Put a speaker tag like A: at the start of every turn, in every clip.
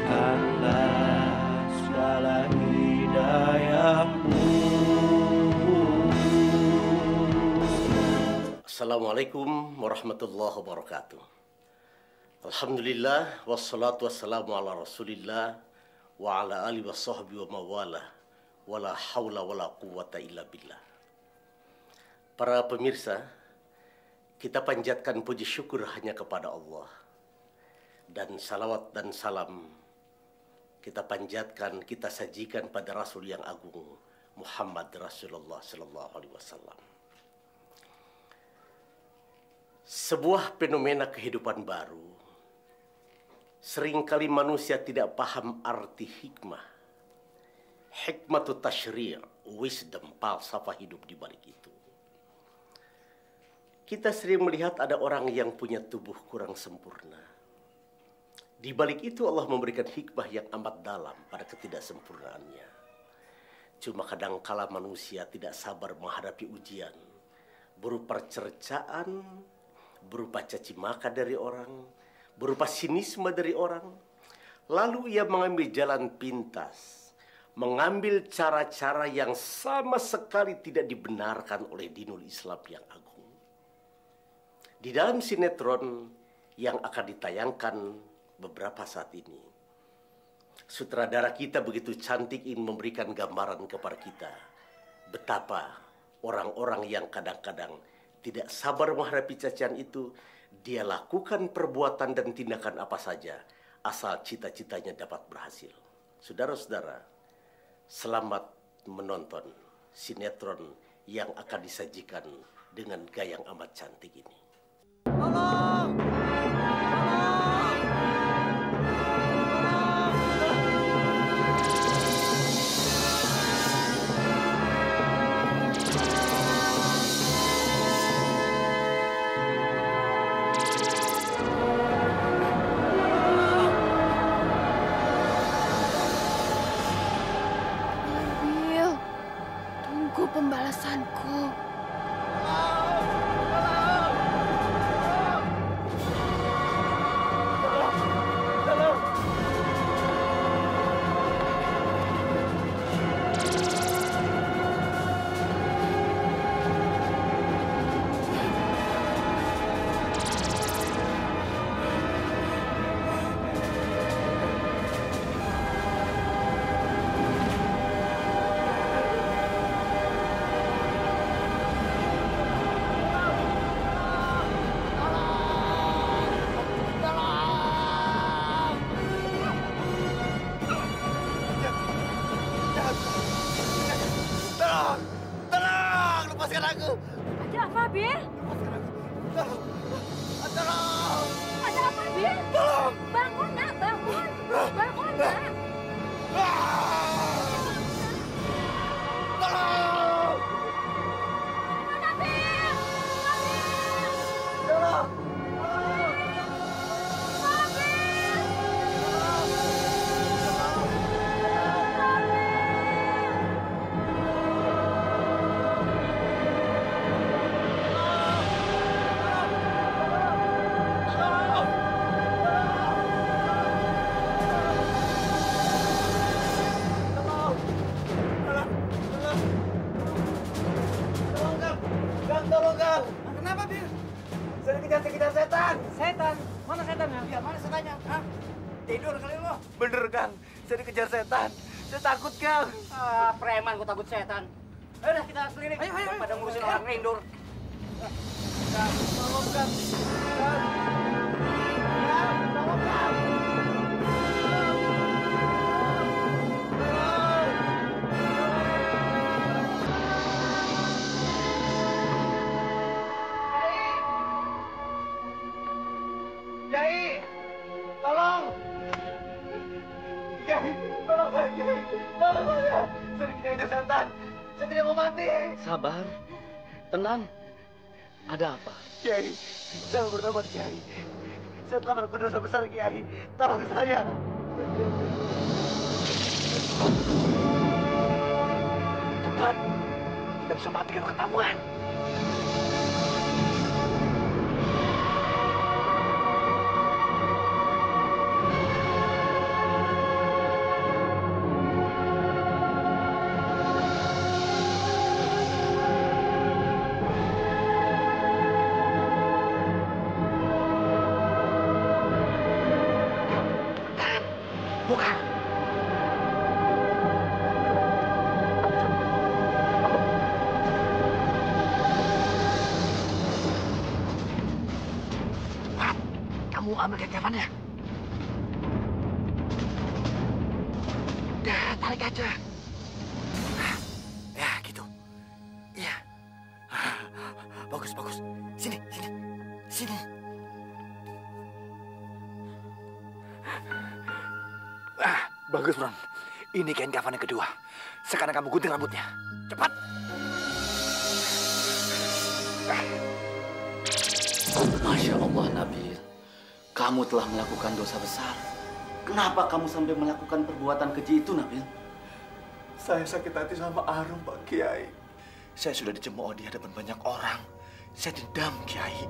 A: berikanlah segala hidayahmu.
B: Assalamualaikum warahmatullahi wabarakatuh. Alhamdulillah wassalatu wassalamu ala Rasulillah wa ala alihi wa sahbihi wa mawalah wala haula wala quwata illa billah. Para pemirsa, kita panjatkan puji syukur hanya kepada Allah, dan salawat dan salam kita panjatkan, kita sajikan pada Rasul yang agung Muhammad Rasulullah sallallahu alaihi wasallam. Sebuah fenomena kehidupan baru. Seringkali manusia tidak paham arti hikmah. Hikmatut tasyri', wisdom, falsafah hidup di balik itu. Kita sering melihat ada orang yang punya tubuh kurang sempurna. Di balik itu Allah memberikan hikmah yang amat dalam pada ketidaksempurnaannya. Cuma kadangkala manusia tidak sabar menghadapi ujian, berupa cercaan, berupa caci maki dari orang, berupa sinisme dari orang. Lalu ia mengambil jalan pintas, mengambil cara-cara yang sama sekali tidak dibenarkan oleh dinul Islam yang agung. Di dalam sinetron yang akan ditayangkan beberapa saat ini, sutradara kita begitu cantik ingin memberikan gambaran kepada kita betapa orang-orang yang kadang-kadang tidak sabar menghadapi cacian itu, dia lakukan perbuatan dan tindakan apa saja asal cita-citanya dapat berhasil. Saudara-saudara, selamat menonton sinetron yang akan disajikan dengan gaya yang amat cantik ini.
C: Tolong!
D: Bill, tunggu pembalasanku.
C: Lepaskan aku!
D: Ada apa, Bill?
C: Lepaskan aku! Tolong! Tolong!
D: Ada apa, Bill?
C: Tolong!
D: Bangun, nak, bangun! Bangun, nak!
C: Tolong!
D: Mana, Bill?
C: Tolong!
E: Kenapa, Bir?
C: Saya dikejar setan.
E: Setan? Mana setannya?
C: Ya, mana setannya? Hah? Tidur kali lo? Bener, Kang. Saya dikejar setan. Saya takut, Kang.
E: Ah, preman, gua takut setan. Udah, kita keliling.
C: Ayo, ayo, ayo.
E: Pada ngurusin orang rindur.
C: Kang, tolong, Kang. Kang. Kang, tolong, Kang. Kiai, tolong! Kiai, tolong saya, Kiai! Tolong saya! Saya dikejar setan! Saya tidak mau mati!
F: Sabar, tenang. Ada apa?
C: Kiai, saya mau bertobat, Kiai. Saya telah melakukan dosa besar, Kiai. Tolong saya! Cepat! Kita bisa mati kalau ketahuan. Buka. Kamu ambil kecapannya. Udah, tarik aja. Ya, gitu. Iya. Bagus, bagus. Sini, sini. Sini. Bagus, Bron. Ini kain kafan yang kedua. Sekarang kamu gunting rambutnya. Cepat.
F: Masya Allah, Nabil. Kamu telah melakukan dosa besar. Kenapa kamu sampai melakukan perbuatan keji itu, Nabil?
C: Saya sakit hati sama Arum, Pak Kiai. Saya sudah dicemooh di hadapan banyak orang. Saya dendam, Kiai.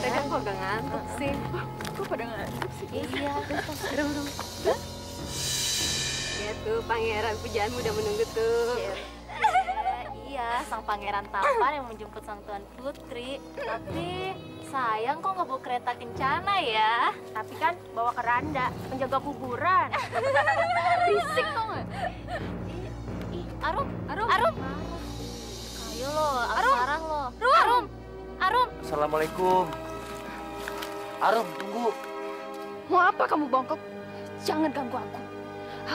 D: Mereka kok gak ngantuk sih? Kok pada ngantuk sih? Iya, duduk. Ya tuh, pangeran pujaanmu udah menunggu tuh.
G: Iya, sang pangeran tampan yang menjemput sang tuan putri. Tapi sayang kok nggak bawa kereta kencana ya?
D: Tapi kan bawa keranda, menjaga kuburan. Berisik tau nggak?
G: Arum. Ayo lo, aku
D: Arum.
G: marah lo. Arum.
C: Assalamualaikum.
F: Arum, tunggu.
H: Mau apa kamu bongkok? Jangan ganggu aku.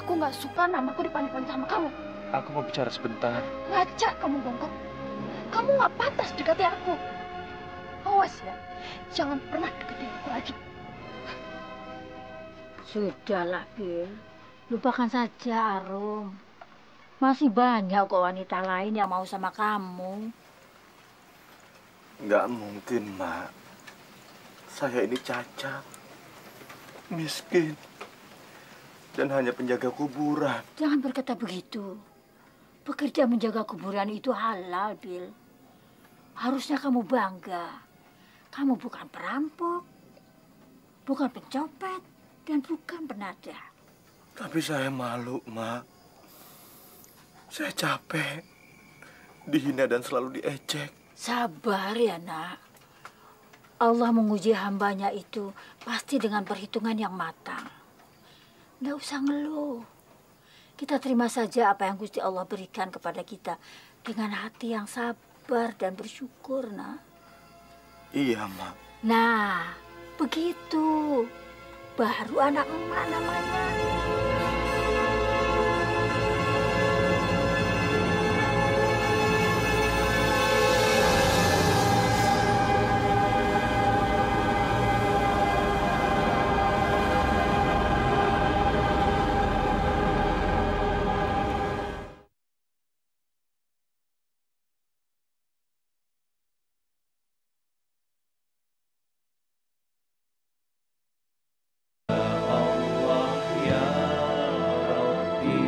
H: Aku nggak suka namaku dipanggil-panggil sama kamu.
C: Aku mau bicara sebentar.
H: Ngajak kamu bongkok. Kamu nggak pantas dekati aku. Awas ya, jangan pernah dekati aku lagi.
I: Sudahlah, Bil. Lupakan saja, Arum. Masih banyak kok wanita lain yang mau sama kamu.
C: Nggak mungkin, Mak. Saya ini cacat, miskin, dan hanya penjaga kuburan.
I: Jangan berkata begitu. Bekerja menjaga kuburan itu halal, Bil. Harusnya kamu bangga. Kamu bukan perampok, bukan pencopet, dan bukan penada.
C: Tapi saya malu, Mak. Saya capek, dihina dan selalu diejek.
I: Sabar ya, Nak. Allah menguji hambanya itu pasti dengan perhitungan yang matang. Nggak usah ngeluh. Kita terima saja apa yang Gusti Allah berikan kepada kita dengan hati yang sabar dan bersyukur, Nak.
C: Iya, Mak.
I: Nah, begitu. Baru anak emak namanya.
A: Allah ya Rabbi.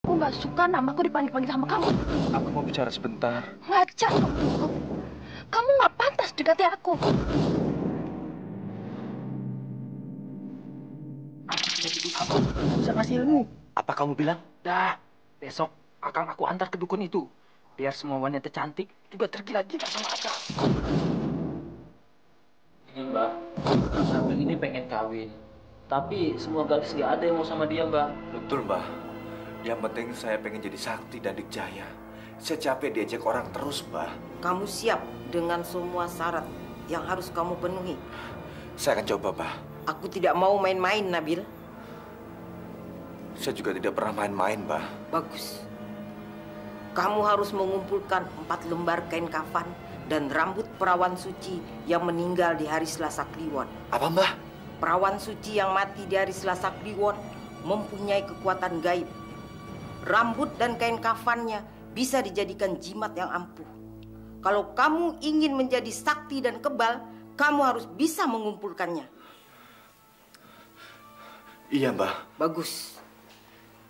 H: Aku nggak suka namaku dipanggil-panggil sama kamu.
C: Aku mau bicara sebentar.
H: Ngajak kamu bongkok. Kamu nggak pantas dekati aku.
F: Bisa ngasih ilmu.
E: Apa kamu bilang? Dah, besok akan aku antar ke dukun itu. Biar semua wanita cantik juga tergila-gila sama Akang.
F: Ini, Mbak. Akang ini pengen kawin. Tapi semua gadis nggak ada yang mau sama dia, Mbak.
C: Betul, Mbah. Yang penting saya pengen jadi sakti dan dikjaya. Saya capek diajak orang terus, Mbah.
J: Kamu siap dengan semua syarat yang harus kamu penuhi?
C: Saya akan coba, Mbah.
J: Aku tidak mau main-main, Nabil.
C: Saya juga tidak pernah main-main, Mbah.
J: Bagus. Kamu harus mengumpulkan 4 lembar kain kafan dan rambut perawan suci yang meninggal di hari Selasa Kliwon.
C: Apa, Mbah?
J: Perawan suci yang mati di hari Selasa Kliwon mempunyai kekuatan gaib. Rambut dan kain kafannya bisa dijadikan jimat yang ampuh. Kalau kamu ingin menjadi sakti dan kebal, kamu harus bisa mengumpulkannya.
C: Iya, Mbah.
J: Bagus.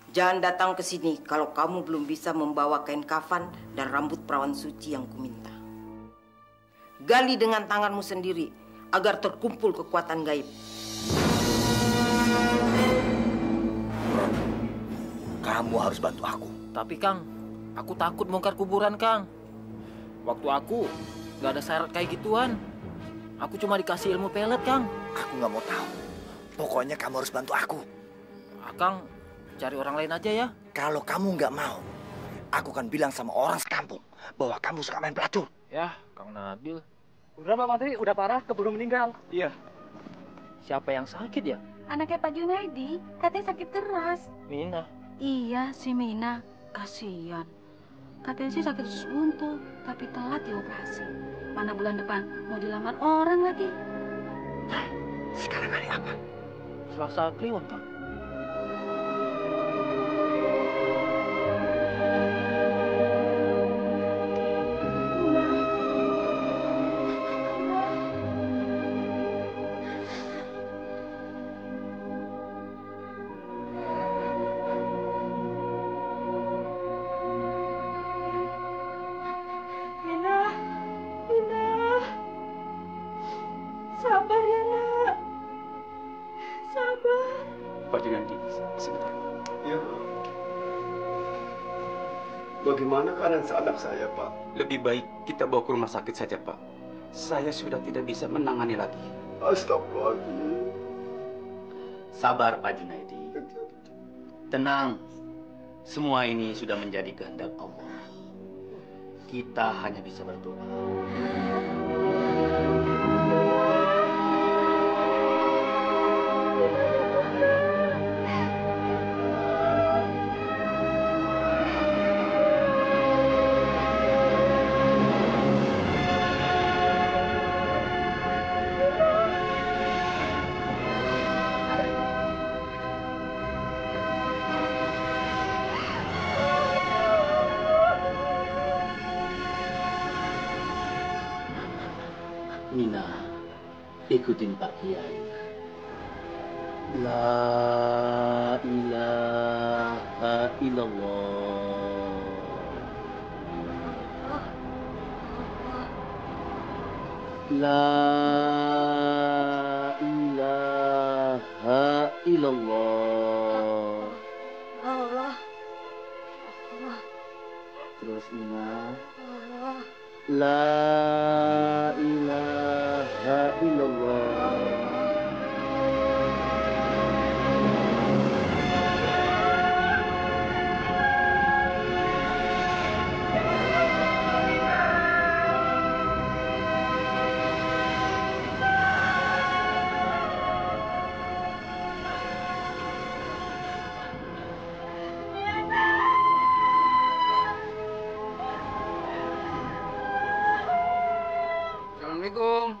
J: Jangan datang ke sini kalau kamu belum bisa membawa kain kafan dan rambut perawan suci yang kuminta. Gali dengan tanganmu sendiri agar terkumpul kekuatan gaib.
C: Kamu harus bantu aku.
E: Tapi Kang, aku takut bongkar kuburan Kang. Waktu aku nggak ada syarat kayak gituan. Aku cuma dikasih ilmu pelet Kang.
C: Aku nggak mau tahu. Pokoknya kamu harus bantu aku.
E: Akang cari orang lain aja ya.
C: Kalau kamu nggak mau, aku akan bilang sama orang sekampung bahwa kamu suka main pelacur.
E: Ya, Kang Nabil.
K: Udah Pak Mantri, udah parah, keburu meninggal.
E: Iya. Siapa yang sakit ya?
H: Anaknya Pak Junaidi, katanya sakit keras.
E: Mina.
H: Iya, si Mina. Kasian. Katanya sih sakit usus buntu, tapi telat dioperasi. Mana bulan depan mau dilamar orang lagi.
C: Sekarang hari apa?
E: Selasa Kliwon, Kang.
H: Sabar ya, Nak. Sabar.
A: Pak Junadi, sebentar.
L: Ya. Bagaimana keadaan anak saya, Pak?
A: Lebih baik kita bawa ke rumah sakit saja, Pak. Saya sudah tidak bisa menangani lagi.
L: Astagfirullahaladzim.
F: Sabar, Pak Junaidi. Tenang. Semua ini sudah menjadi kehendak Allah. Kita hanya bisa berdoa. Mina, ikutin Pak Kiai. La ilaha illallah. La ilaha illallah.
I: Allah.
F: Terus Mina.
I: Allah.
F: La ilaha illallah.
K: Assalamualaikum.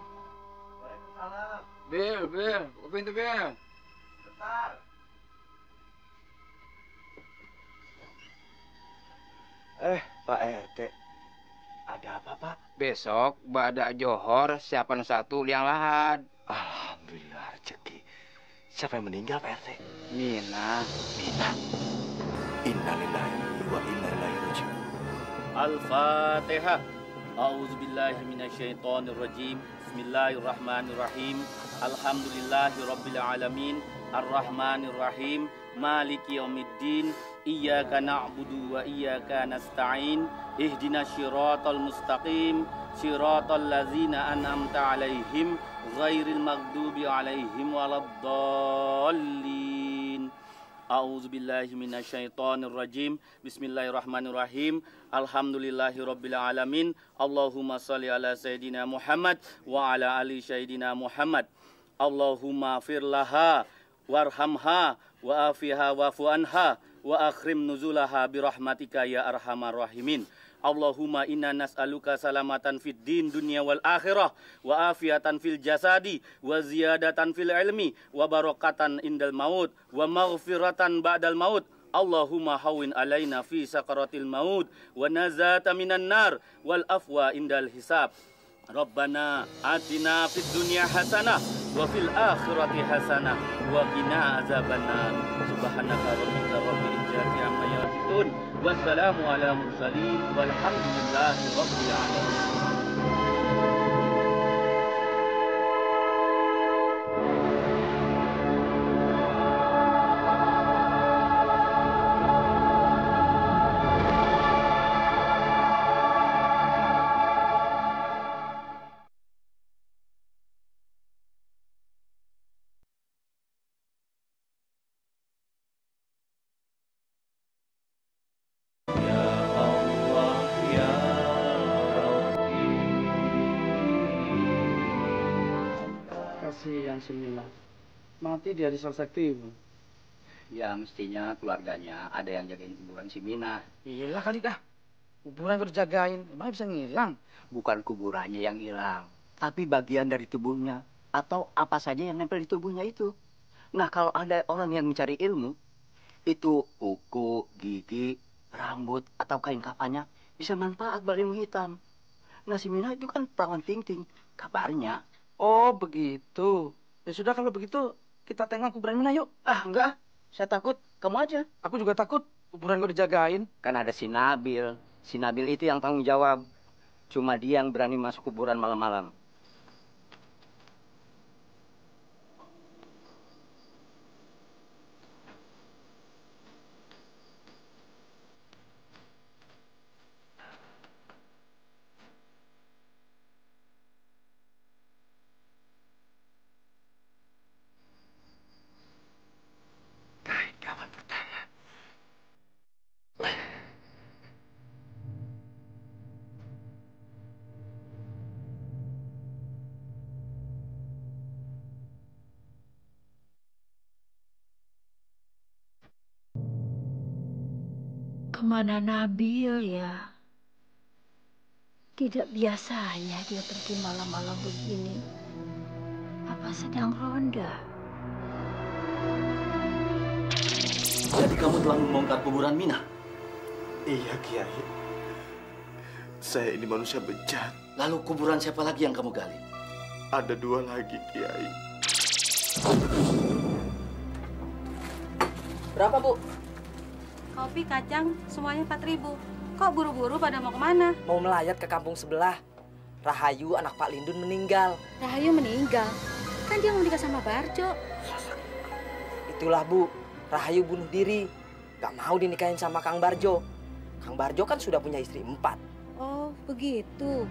K: Bel, buka pintu Bel.
C: Pak RT. Ada apa, Pak?
K: Besok ba'da johor siapan 1 liang lahat.
C: Alhamdulillah rezeki. Siapa yang meninggal, Pak RT?
K: Mina.
C: Mina. Innalillahi wa inna ilaihi raji'un.
F: Al-Fatihah. A'udzubillahi minasyaitonirrajim. Bismillahirrahmanirrahim. Alhamdulillahirabbil alamin. Ar-Rahmanirrahim. Maliki yaumiddin. Iyyaka na'budu wa iyyaka nasta'in. Ihdinas siratal mustaqim. Siratal ladzina an'amta 'alaihim ghairil maghdubi 'alaihim waladdallin.
E: A'udzubillahi minasyaitonirrajim. Bismillahirrahmanirrahim. Alhamdulillahirabbil alamin. Allahumma shalli ala sayidina Muhammad wa ala ali sayidina Muhammad. Allahumma firlaha warhamha wa afiha wa'fu anha wa akhrim nuzulaha birahmatika ya arhamar rahimin. Allahumma inna nas'aluka salamatan fid din dunya wal akhirah wa afiatan fil jasadi wa ziyadatan fil ilmi wa barakatan indal maut wa maghfiratan ba'dal maut. Allahumma hawin alaina fi sakaratil maut wa nazata minan nar wal afwa indal hisab. Rabbana atina fid dunya hasanah wa fil akhirati hasanah wa qina azabannar. Subhanaka rabbika rabbil izzati amma yasifun. Wassalamu ala mursalin walhamdulillahi rabbil alamin.
K: Kasihan si Mina, mati dia di Sakti. Ya mestinya keluarganya ada yang jagain kuburan si Mina.
M: Iyalah kali dah. Kuburan udah jagain, emang bisa ngilang?
K: Bukan kuburannya yang hilang, tapi bagian dari tubuhnya atau apa saja yang nempel di tubuhnya itu. Nah kalau ada orang yang mencari ilmu, itu kuku, gigi, rambut atau kain kafannya bisa manfaat berilmu hitam. Nah si Mina itu kan perawan ting-ting, kabarnya.
M: Oh begitu. Ya sudah kalau begitu kita tengok kuburan Mina yuk.
K: Ah enggak, saya takut. Kamu aja.
M: Aku juga takut. Kuburan gue dijagain.
K: Kan ada si Nabil. Si Nabil itu yang tanggung jawab. Cuma dia yang berani masuk kuburan malam-malam.
I: Kemana Nabil ya? Tidak biasanya dia pergi malam-malam begini. Apa sedang ronda?
F: Jadi kamu telah membongkar kuburan Mina?
C: Iya, Kiai. Saya ini manusia bejat.
F: Lalu kuburan siapa lagi yang kamu gali?
C: Ada 2 lagi, Kiai.
J: Berapa, Bu?
H: Kopi, kacang, semuanya 4.000. Kok buru-buru pada mau kemana?
J: Mau melayat ke kampung sebelah. Rahayu, anak Pak Lindun, meninggal.
H: Rahayu meninggal? Kan dia mau nikah sama Barjo.
J: Itulah, Bu. Rahayu bunuh diri. Gak mau dinikahin sama Kang Barjo. Kang Barjo kan sudah punya istri 4.
H: Oh, begitu.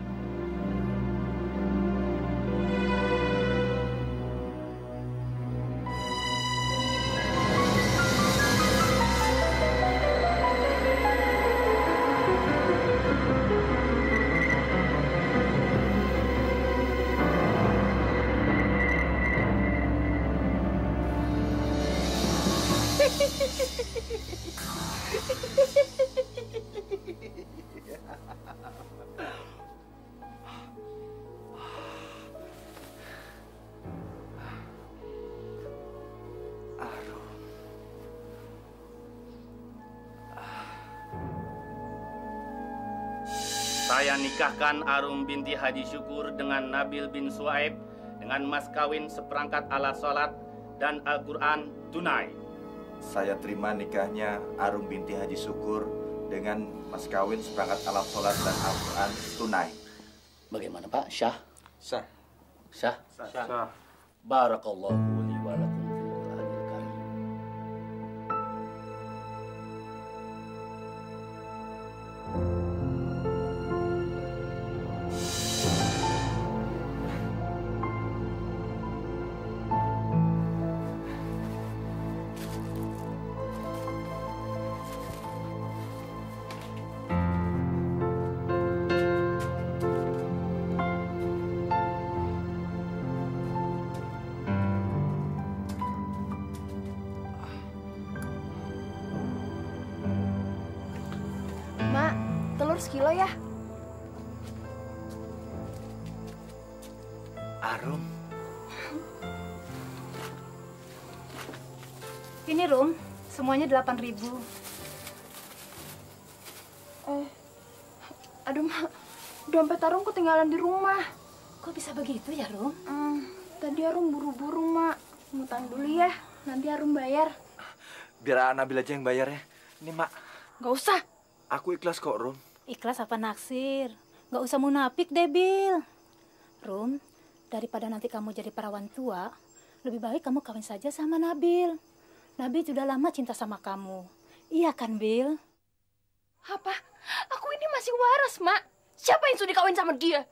E: Saya nikahkan Arum binti Haji Syukur dengan Nabil bin Suaib dengan mas kawin seperangkat alat sholat dan Al-Quran tunai.
C: Saya terima nikahnya Arum binti Haji Syukur dengan mas kawin seperangkat alat sholat dan Al-Quran tunai.
F: Bagaimana Pak? Syah?
C: Sah.
F: Syah?
C: Sah.
F: Barakallahu li wa lakum.
D: sekilo ya.
C: Arum.
D: Ini Rum, semuanya 8.000. Aduh, Mak. Dompet Arum ketinggalan di rumah.
I: Kok bisa begitu ya, Rum?
D: Tadi Arum buru-buru, Mak. Ngutang dulu ya, nanti Arum bayar.
C: Biar Nabil aja yang bayar ya. Ini, Mak.
D: Gak usah.
C: Aku ikhlas kok, Rum.
I: Ikhlas apa naksir? Gak usah munafik deh, Bil. Rum, daripada nanti kamu jadi perawan tua, lebih baik kamu kawin saja sama Nabil. Nabil sudah lama cinta sama kamu. Iya kan, Bil?
D: Apa? Aku ini masih waras, Mak. Siapa yang sudah kawin sama dia?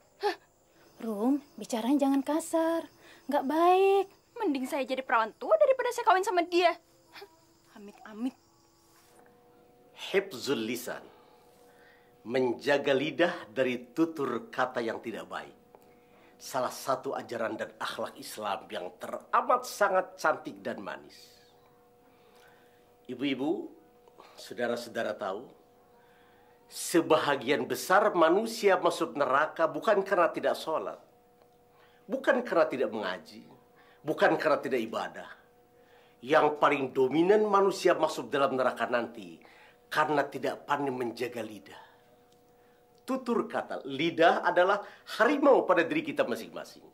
I: Rum, bicaranya jangan kasar. Nggak baik.
D: Mending saya jadi perawan tua daripada saya kawin sama dia. Amit-amit.
B: Hifzul lisan. Menjaga lidah dari tutur kata yang tidak baik. Salah satu ajaran dan akhlak Islam yang teramat sangat cantik dan manis. Ibu-ibu, saudara-saudara tahu, sebahagian besar manusia masuk neraka bukan karena tidak sholat, bukan karena tidak mengaji, bukan karena tidak ibadah. Yang paling dominan manusia masuk dalam neraka nanti karena tidak pandai menjaga lidah. Tutur kata, lidah adalah harimau pada diri kita masing-masing.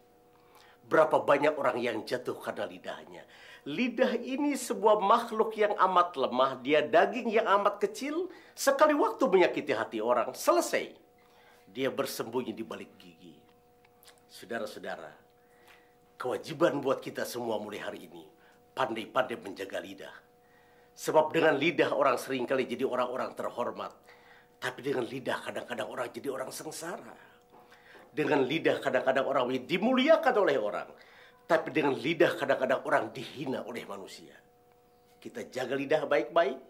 B: Berapa banyak orang yang jatuh karena lidahnya. Lidah ini sebuah makhluk yang amat lemah. Dia daging yang amat kecil. Sekali waktu menyakiti hati orang, selesai. Dia bersembunyi di balik gigi. Saudara-saudara, kewajiban buat kita semua mulai hari ini, pandai-pandai menjaga lidah. Sebab dengan lidah orang seringkali jadi orang-orang terhormat. Tapi dengan lidah kadang-kadang orang jadi orang sengsara. Dengan lidah kadang-kadang orang dimuliakan oleh orang. Tapi dengan lidah kadang-kadang orang dihina oleh manusia. Kita jaga lidah baik-baik.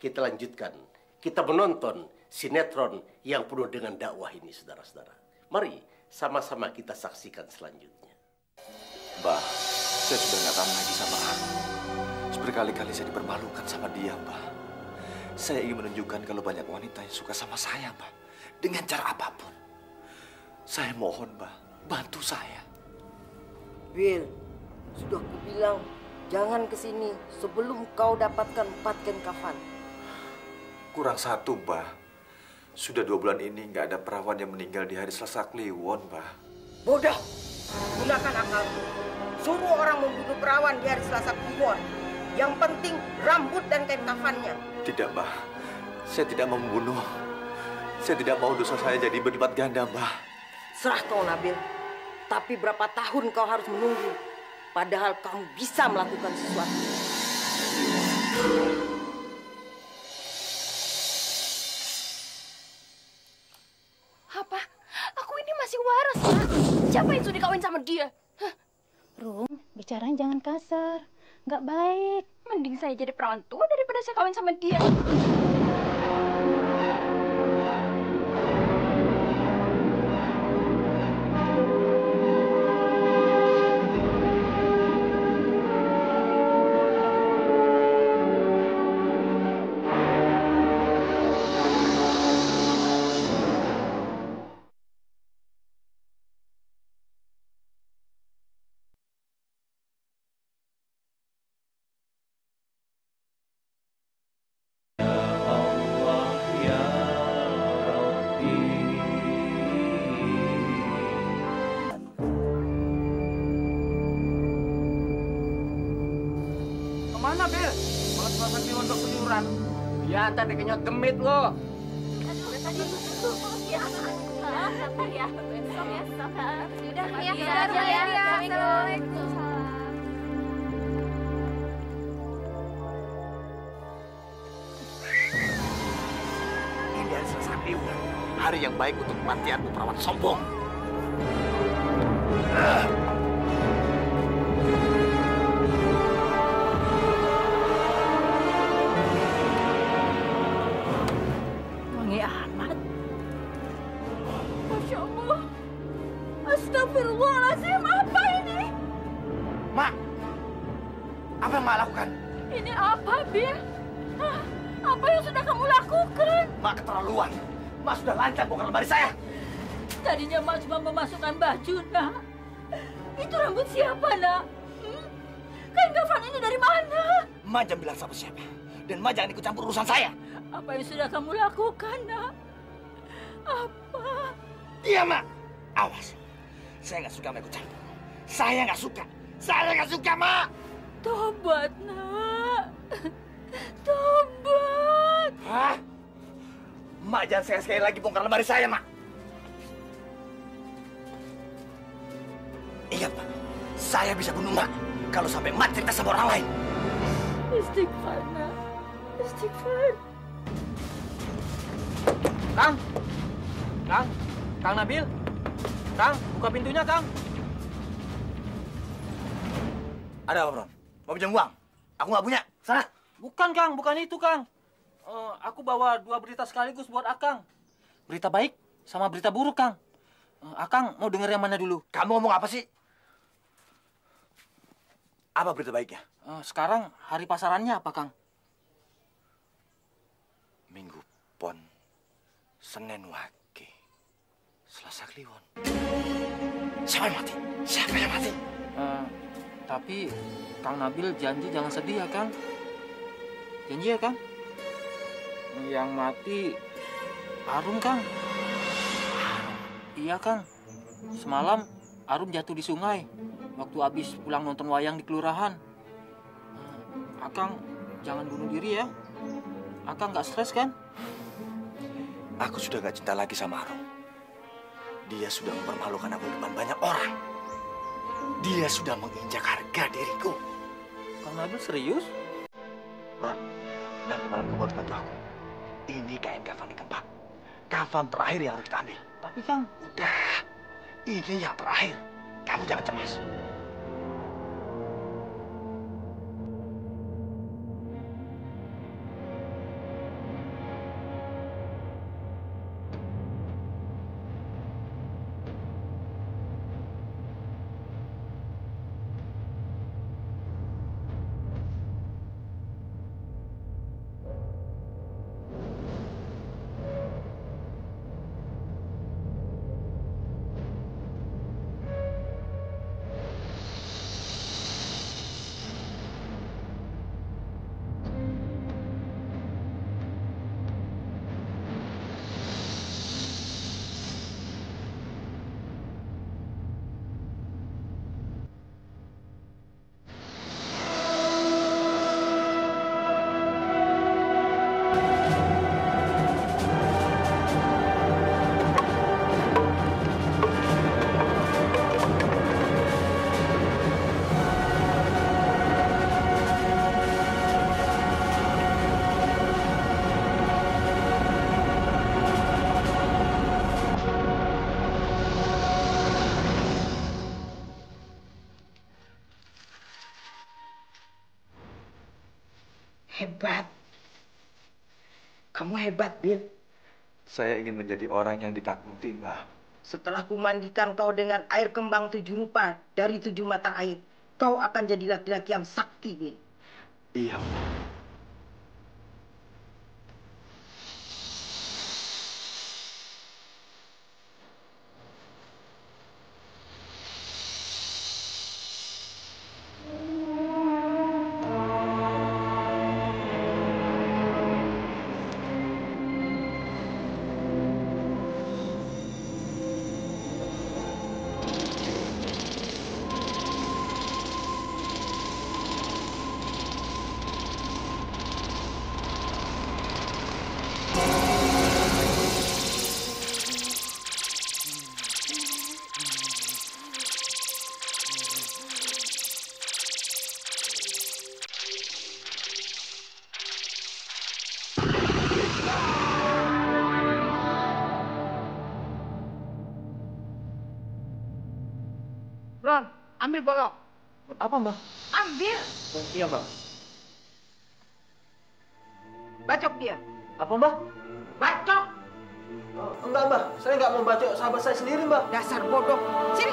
B: Kita lanjutkan. Kita menonton sinetron yang penuh dengan dakwah ini, saudara-saudara. Mari sama-sama kita saksikan selanjutnya.
C: Mbah, saya sudah nggak tahan lagi sama Arum. Berkali-kali saya dipermalukan sama dia, Mbah. Saya ingin menunjukkan kalau banyak wanita yang suka sama saya, Mbah. Dengan cara apapun. Saya mohon, Mbah, bantu saya.
J: Bil, sudah kubilang jangan kesini sebelum kau dapatkan 4 kain kafan.
C: Kurang 1, Mbah. Sudah 2 bulan ini nggak ada perawan yang meninggal di hari Selasa Kliwon, Mbah.
J: Bodoh, gunakan akalmu. Suruh orang membunuh perawan di hari Selasa Kliwon. Yang penting rambut dan kain kafannya.
C: Tidak, Mbah. Saya tidak mau membunuh. Saya tidak mau dosa saya jadi berlipat ganda, Mbah.
J: Serah kau, Nabil. Tapi berapa tahun kau harus menunggu? Padahal kamu bisa melakukan sesuatu.
D: Apa? Aku ini masih waras, Mak. Siapa yang sudah kawin sama dia?
I: Rum, bicaranya jangan kasar. Nggak baik.
D: Mending saya jadi perawan tua daripada saya kawin sama dia.
M: Kemana, Bil? Malah Selasa Kliwon kok keluyuran. Ya, ntar dikenyot gemit lo.
C: Ini hari Selasa Kliwon. Hari yang baik untuk kematianmu, perawan sombong.
I: Wangi amat.
D: Masya Allah. Astagfirullahaladzim, apa ini?
C: Mak, apa yang Mak lakukan?
D: Ini apa, Bil? Apa yang sudah kamu lakukan?
C: Mak keterlaluan. Mak sudah lancar bongkar lemari saya.
I: Tadinya Mak cuma memasukkan baju, Nak. Itu rambut siapa, Nak? Kain kafan ini dari mana?
C: Mak jangan bilang siapa-siapa. Dan Mak jangan ikut campur urusan saya.
I: Apa yang sudah kamu lakukan, Nak? Apa?
C: Iya, Mak. Awas. Saya nggak suka ikut campur. Saya nggak suka. Saya nggak suka, Mak.
I: Tobat, Nak. Tobat.
C: Hah? Mak jangan sekali-sekali lagi bongkar lemari saya, Mak. Ingat, Mak. Saya bisa bunuh Mak kalau sampai Mak cerita sama orang lain.
I: Istighfar, Nak. Istighfar.
M: Kang! Kang! Kang Nabil! Kang, buka pintunya, Kang!
C: Ada apa, Bron? Mau pinjam uang? Aku nggak punya. Sana.
M: Bukan, Kang. Bukan itu, Kang. Aku bawa 2 berita sekaligus buat Akang. Berita baik sama berita buruk, Kang. Akang mau denger yang mana dulu?
C: Kamu ngomong apa sih? Apa berita baiknya?
M: Sekarang hari pasarannya apa, Kang?
C: Minggu Pon, Senin Wage, Selasa Kliwon. Siapa yang mati? Siapa yang mati?
M: Tapi Kang Nabil janji jangan sedih ya, Kang. Janji ya, Kang? Yang mati Arum, Kang. Iya, Kang. Semalam Arum jatuh di sungai waktu habis pulang nonton wayang di kelurahan. Akang jangan bunuh diri ya. Akang nggak stres kan?
C: Aku sudah gak cinta lagi sama Arum. Dia sudah mempermalukan aku di depan banyak orang. Dia sudah menginjak harga diriku.
M: Kang Nabil serius?
C: Ron, nanti malam kamu harus bantu aku. Ini kain kafan keempat. Kafan terakhir yang harus kita ambil.
M: Tapi Kang...
C: Udah, ini yang terakhir. Kamu jangan cemas.
J: Hebat. Kamu hebat, Bil.
C: Saya ingin menjadi orang yang ditakuti, Mbak.
J: Setelah kumandikan kau dengan air kembang 7 rupa dari 7 mata air, kau akan jadi laki-laki yang sakti, Bil.
C: Iya, Mbak.
J: Ron, ambil golok.
M: Apa, Mbak?
J: Ambil.
M: Iya, Mbak.
J: Bacok dia.
M: Apa, Mbak?
J: Bacok.
M: Enggak, Mbak. Saya nggak mau bacok sahabat saya sendiri, Mbak.
J: Dasar bodoh. Sini.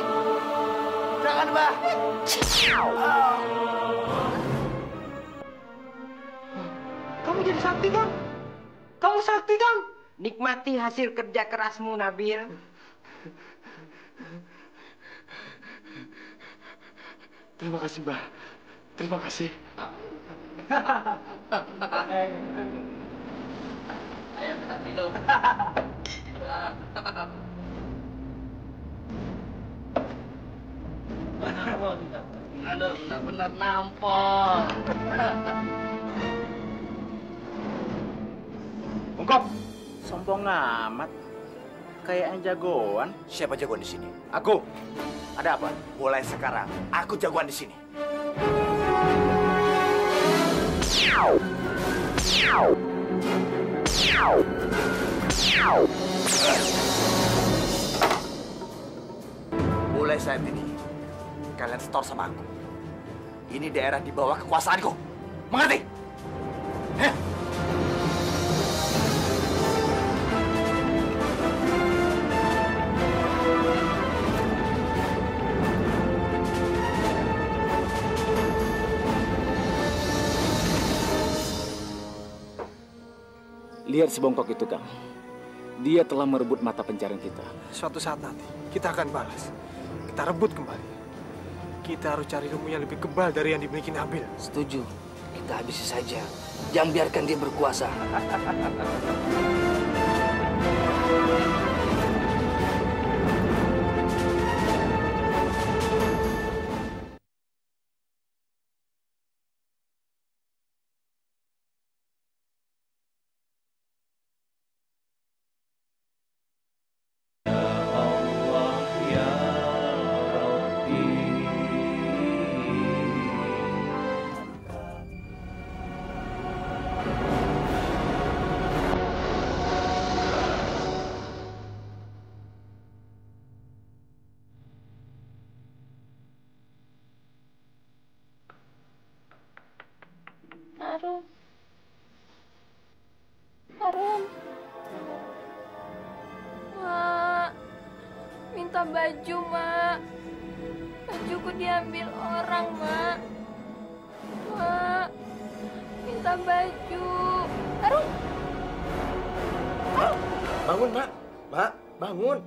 C: Jangan, Mbak.
M: Kamu jadi sakti, kan? Kamu sakti, kan?
J: Nikmati hasil kerja kerasmu, Nabil.
L: Terima kasih, Mbak. Terima kasih.
F: Ayo kita minum. Aduh, benar-benar nampol.
C: Bungkok.
M: Sombong amat. Kayak yang jagoan.
C: Siapa jagoan di sini? Aku. Ada apa? Mulai sekarang, aku jagoan di sini. Mulai saat ini, kalian setor sama aku. Ini daerah di bawah kekuasaanku. Mengerti? Heh.
N: Lihat si bongkok itu, Kang. Dia telah merebut mata pencarian kita.
O: Suatu saat nanti, kita akan balas. Kita rebut kembali. Kita harus cari ilmu yang lebih kebal dari yang dimiliki Nabil.
P: Setuju. Kita habisi saja. Jangan biarkan dia berkuasa.
D: Arum. Mak, minta baju, Mak. Bajuku diambil orang, Mak. Mak, minta baju. Arum.
B: Bangun, Mak. Mak, bangun.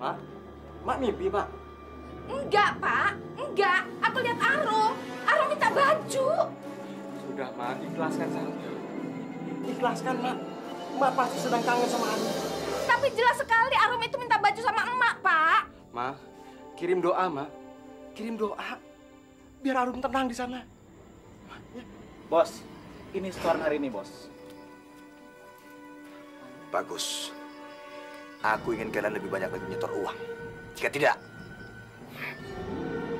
C: Mak? Mak mimpi, Mak?
D: Enggak, Pak. Enggak. Aku lihat Arum. Arum minta baju.
L: Sudah, Mak. Ikhlaskan saja.
B: Ikhlaskan, Mak. Mak pasti sedang kangen sama Arum.
D: Tapi jelas sekali Arum itu minta baju sama emak, Pak.
L: Ma, kirim doa, Ma. Kirim doa. Biar Arum tenang di sana.
N: Bos, ini setoran hari ini, Bos.
C: Bagus. Aku ingin kalian lebih banyak lagi nyetor uang. Jika tidak...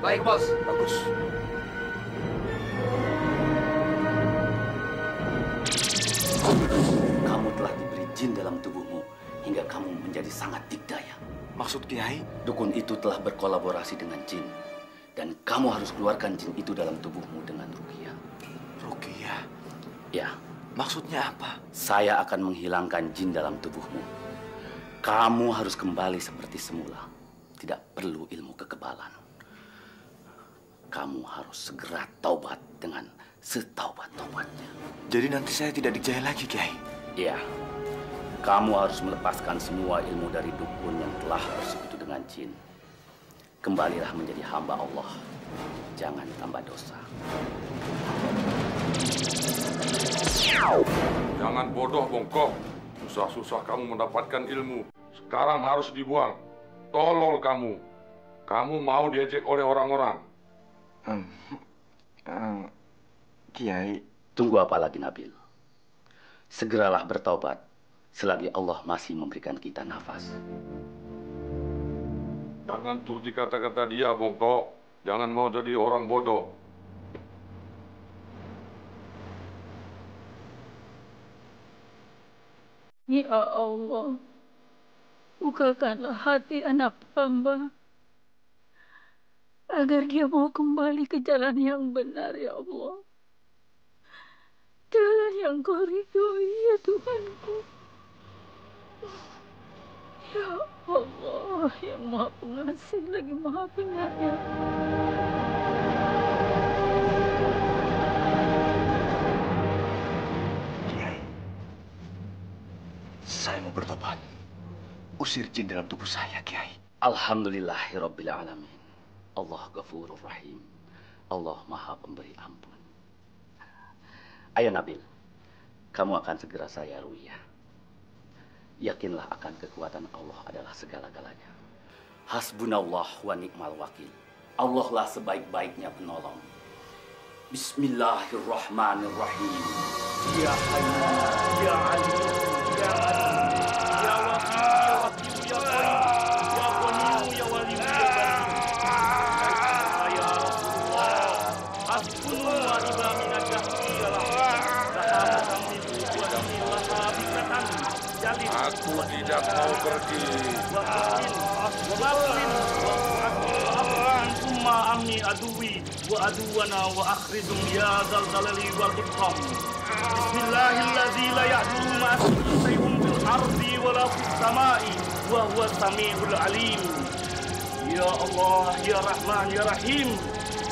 P: Baik, Bos.
C: Bagus.
F: Kamu telah diberi jin dalam tubuhmu hingga kamu menjadi sangat dikdaya.
C: Maksud Kiai?
F: Dukun itu telah berkolaborasi dengan jin. Dan kamu harus keluarkan jin itu dalam tubuhmu dengan ruqyah.
C: Ruqyah?
F: Ya.
C: Maksudnya apa?
F: Saya akan menghilangkan jin dalam tubuhmu. Kamu harus kembali seperti semula. Tidak perlu ilmu kekebalan. Kamu harus segera taubat dengan setaubat-taubatnya.
C: Jadi nanti saya tidak dijaya lagi, Kiai?
F: Iya. Kamu harus melepaskan semua ilmu dari dukun yang telah bersekutu dengan jin. Kembalilah menjadi hamba Allah. Jangan tambah dosa.
Q: Jangan bodoh, Bongkok. Susah-susah kamu mendapatkan ilmu. Sekarang harus dibuang. Tolol kamu. Kamu mau diejek oleh orang-orang.
L: Kiai.
F: Tunggu apa lagi, Nabil? Segeralah bertaubat selagi Allah masih memberikan kita nafas.
Q: Jangan turuti kata-kata dia, Bongkok. Jangan mau jadi orang bodoh.
I: Ya Allah, bukakanlah hati anak hamba agar dia mau kembali ke jalan yang benar, ya Allah. Jalan yang kau ridhoi, ya Tuhanku. Ya Allah, yang Maha Pengasih lagi Maha Penyayang.
C: bertobat. Usir jin dalam tubuh saya, Kiai.
F: Alhamdulillahirabbil alamin. Allah Ghafurur Rahim. Allah Maha Pemberi Ampun. Ayo Nabil, kamu akan segera saya ruqyah. Yakinlah akan kekuatan Allah adalah segala-galanya. Hasbunallah wa ni'mal wakil. Allah lah sebaik-baiknya penolong. Bismillahirrahmanirrahim. Ya Hayyu, Ya Alim, Ya Alim, Ya Wakil, Ya Wakil, Ya Qayyum, Ya Qaniyyu, Ya Wali, Ya Barik. Ya Rasulullah, hasbunallah wa ni'mal wakil.
Q: Aku tidak mau pergi.
F: Amni aduwi wa aduwana wa akhrizum ya dzal jalali wal ikram. Bismillahilladzi la ya'duru ma'asmihi shay'un fil ardi wa la fis samai wa huwa samiul alim. Ya Allah, ya Rahman, ya Rahim.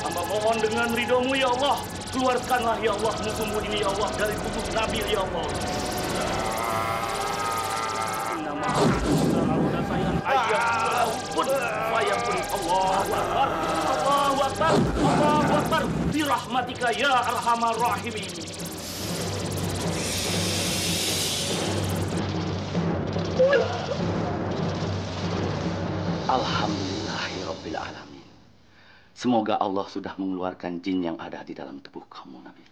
F: Hamba mohon dengan ridho-Mu ya Allah, keluarkanlah ya Allah musuh-Mu ini ya Allah dari tubuh Nabi ya Allah. Allahu Akbar birahmatika ya arhamar rahimin. Alhamdulillahirabbil alamin. Semoga Allah sudah mengeluarkan jin yang ada di dalam tubuh kamu, Nabi.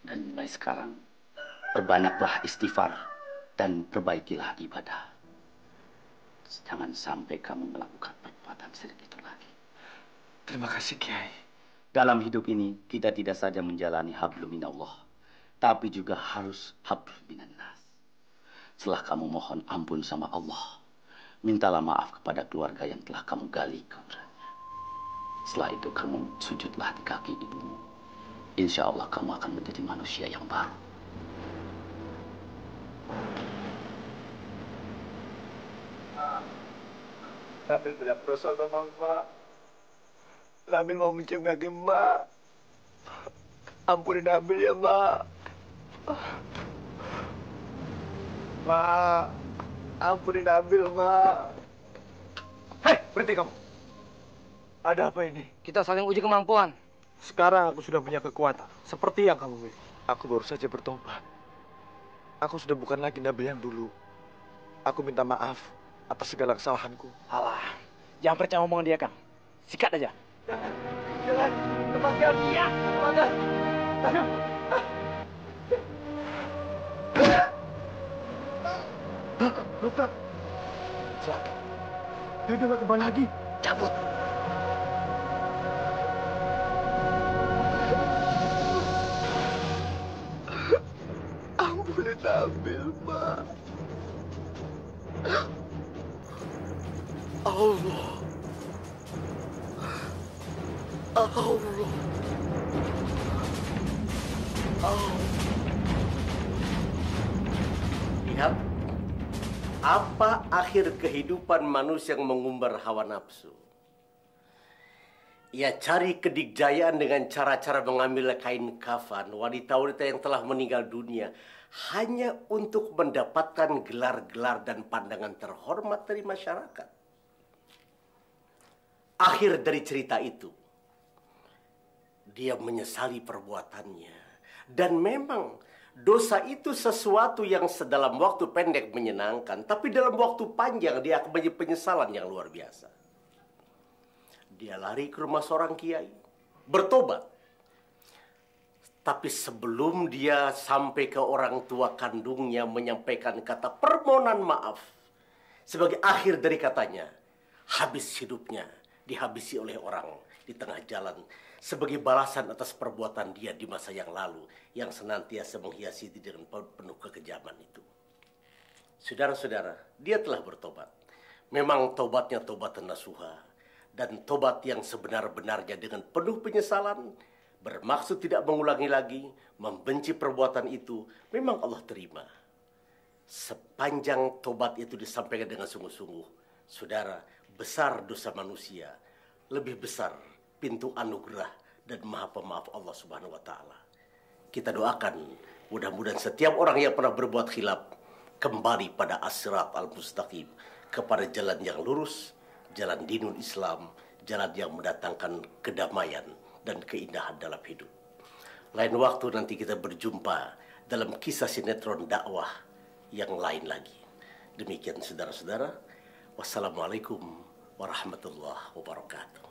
F: Dan mulai sekarang, perbanyaklah istighfar dan perbaikilah ibadah. Jangan sampai kamu melakukan perbuatan syirik itu lagi.
C: Terima kasih, Kiai.
F: Dalam hidup ini, kita tidak saja menjalani hablum minallah, tapi juga harus hablum minannas. Setelah kamu mohon ampun sama Allah, mintalah maaf kepada keluarga yang telah kamu gali kuburannya. Setelah itu kamu sujudlah di kaki ibumu. Insya Allah kamu akan menjadi manusia yang baru.
R: Nabil tidak berusaha sama Mak. Nabil mau mencium kaki Mak. Ampuni Nabil ya Mak. Mak, ampuni Nabil Mak. Hei, berhenti kamu. Ada apa ini?
P: Kita saling uji kemampuan.
O: Sekarang aku sudah punya kekuatan, seperti yang kamu miliki.
C: Aku baru saja bertobat. Aku sudah bukan lagi Nabil yang dulu. Aku minta maaf atas segala kesalahanku.
P: Alah, jangan percaya omongan dia, Kang. Sikat aja.
R: Jangan, lepaskan dia. Lepaskan. Dokter. Celaka. Dia udah gak kembali lagi.
P: Cabut.
R: Ampuni Nabil, Mak. Allah. Allah.
B: Lihat, apa akhir kehidupan manusia yang mengumbar hawa nafsu? Ia cari kedikjayaan dengan cara-cara mengambil kain kafan wanita-wanita yang telah meninggal dunia hanya untuk mendapatkan gelar-gelar dan pandangan terhormat dari masyarakat. Akhir dari cerita itu, dia menyesali perbuatannya. Dan memang dosa itu sesuatu yang dalam waktu pendek menyenangkan, tapi dalam waktu panjang dia akan menjadi penyesalan yang luar biasa. Dia lari ke rumah seorang kiai, bertobat. Tapi sebelum dia sampai ke orang tua kandungnya menyampaikan kata permohonan maaf, sebagai akhir dari katanya, habis hidupnya dihabisi oleh orang di tengah jalan sebagai balasan atas perbuatan dia di masa yang lalu yang senantiasa menghiasi diri dengan penuh kekejaman itu. Saudara-saudara, dia telah bertobat. Memang tobatnya tobat nasuha. Dan tobat yang sebenar-benarnya dengan penuh penyesalan, bermaksud tidak mengulangi lagi, membenci perbuatan itu, memang Allah terima. Sepanjang tobat itu disampaikan dengan sungguh-sungguh, saudara, besar dosa manusia, lebih besar pintu anugerah dan maha pemaaf Allah Subhanahu wa Ta'ala. Kita doakan mudah-mudahan setiap orang yang pernah berbuat khilaf kembali pada as-sirat al-mustaqim, kepada jalan yang lurus, jalan dinul Islam, jalan yang mendatangkan kedamaian dan keindahan dalam hidup. Lain waktu nanti kita berjumpa dalam kisah sinetron dakwah yang lain lagi. Demikian saudara-saudara. Wassalamualaikum warahmatullahi wabarakatuh.